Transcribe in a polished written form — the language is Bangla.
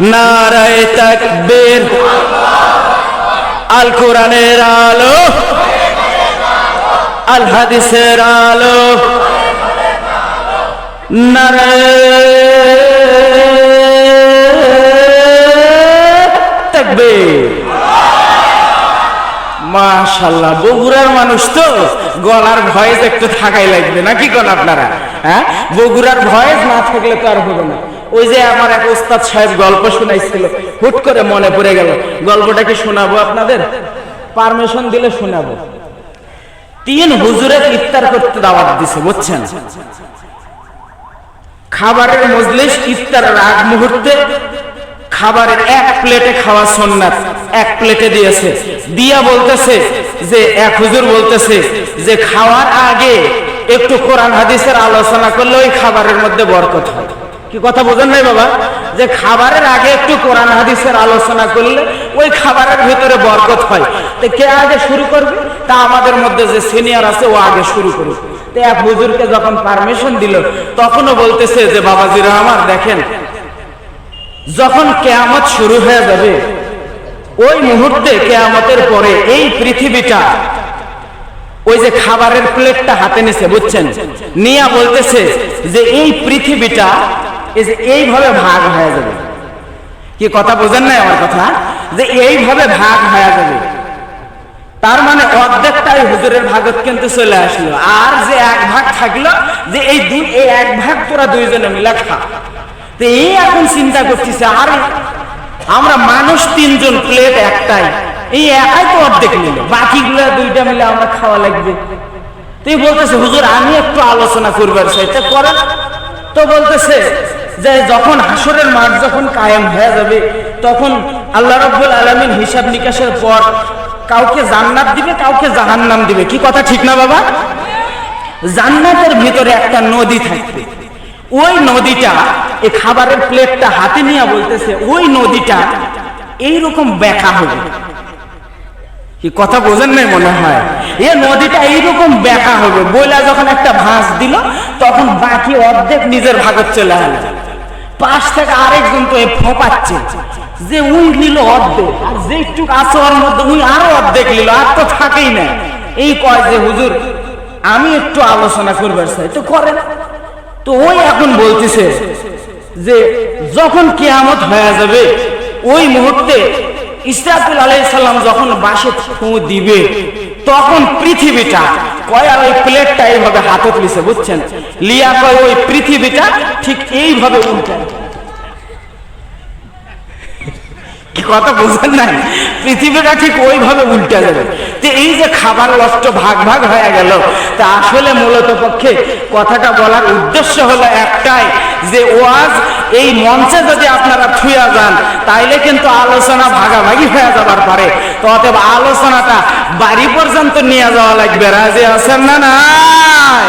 নারায়ে তাকবীর, আল কোরআনের আলো, আল হাদিসের আলো, নারায়ে তাকবীর। মাশাআল্লাহ, বগুড়ার মানুষ তো গলার ভয়েস একটু থাকাই লাগবে নাকি কোন আপনারা? হ্যাঁ, বগুড়ার ভয়েস না থাকলে তো আর হবে না। ওই যে আমার এক ওস্তাদ সাহেব গল্প শোনাইছিল, হুট করে মনে পড়ে গেল। গল্পটা কি শোনাবো আপনাদের? পারমিশন দিলে শোনাবো। 3 হুজুরের ইফতার করতে দাওয়াত দিছে, বুঝছেন? খাবারের মজলিস, ইফতারের আগ মুহূর্তে খাবারের 1 প্লেটে খাওয়া সুন্নাত, 1 প্লেটে দিয়েছে। দিয়া বলতেছে যে এক হুজুর বলতেছে যে খাওয়ার আগে একটু কোরআন হাদিসের আলোচনা করলে ওই খাবারের মধ্যে বরকত হয়। কি কথা বোঝেন নাই বাবা? যে খাবারের আগে একটু কোরআন হাদিসের আলোচনা করলে ওই খাবারের ভিতরে বরকত হয়। তো কে আগে শুরু করবে? তা আমাদের মধ্যে যে সিনিয়র আছে ও আগে শুরু করবে। তো এক হুজুরকে যখন পারমিশন দিল তখনও বলতেছে যে বাবাজিরা আমার দেখেন, যখন কিয়ামত শুরু হয়ে যাবে ওই মুহূর্তে, কিয়ামতের পরে এই পৃথিবীটা, ওই যে খাবারের প্লেটটা হাতে নিছে, বুঝছেন, নিয়া বলতেছে যে এই পৃথিবীটা এইভাবে ভাগ হয়ে যাবে। কি কথা বোঝেন নাই আমার কথা? যে এইভাবে ভাগ হয়ে যাবে, তার মানে অর্ধেকটাই হুজুরের ভাগত কিন্তু চলে আসলো, আর যে 1 ভাগ থাকলো, যে এই 1 ভাগ তোরা 2 জনে মিলে খা। তো এই এখন চিন্তা করতেছে, আর আমরা মানুষ 3 জন, প্লেট একটাই, এই একাই তো অর্ধেক নিল, বাকিগুলো 2টা মিলে আমরা খাওয়া লাগবে। তুই বলতেছে হুজুর আমি একটু আলোচনা করবার চাই, তা করেন। তো বলতেছে যে যখন হাসরের মাঠ যখন কায়েম হয়ে যাবে তখন আল্লাহ রাব্বুল আলামিন হিসাব নিকাশের পর কাউকে জান্নাত দিবে, কাউকে জাহান্নাম দিবে। কি কথা ঠিক না বাবা? জান্নাতের ভিতরে একটা নদী থাকবে, ওই নদীটা, এই খাবারের প্লেটটা হাতে নিয়ে বলতেছে ওই নদীটা এইরকম ব্যাখ্যা হবে। কি কথা বোঝেন নাই মনে হয়? এই নদীটা এইরকম ব্যাখ্যা হবে, বইলা যখন একটা ভাঁজ দিল তখন বাকি অর্ধেক নিজের ভাগত চলে গেল। পাশ থেকে আরেকজন তো ফোপাচ্ছে যে উই নিল অর্ধেক, আর যেটুক আছে ওর মধ্যে উই আরো অর্ধেক নিল, আর তো থাকেই না। এই কয় যে হুজুর আমি একটু আলোচনা করবার চাই, তো করেন। তো ওই এখন বলতেছে যে যখন কিয়ামত হয়ে যাবে ওই মুহূর্তে ইসরাফিল আলাইহিস সালাম যখন বাঁশে ফুঁ দিবে তখন পৃথিবীটা কয়, আর ওই প্লেটটা এইভাবে হাতে তুলিছে, বুঝছেন, লিয়া কয় ওই পৃথিবীটা ঠিক এইভাবে উল্টা। কি কথা বুঝেন না? পৃথিবীটা ঠিক ওইভাবে উল্টে যাবে। তো এই যে খাবার নষ্ট ভাগ ভাগ হয়ে গেল, তা আসলে মূলত পক্ষে কথাটা বলার উদ্দেশ্য হলো একটাই, যে ওয়াজ এই মঞ্চে যদি আপনারা থুয়া যান তাইলে কিন্তু আলোচনা ভাগাভাগি হয়ে যাবার পারে। তো অতএব আলোচনাটা বাড়ি পর্যন্ত নিয়ে যাওয়া লাগবে। রাজি আছেন না? নাই?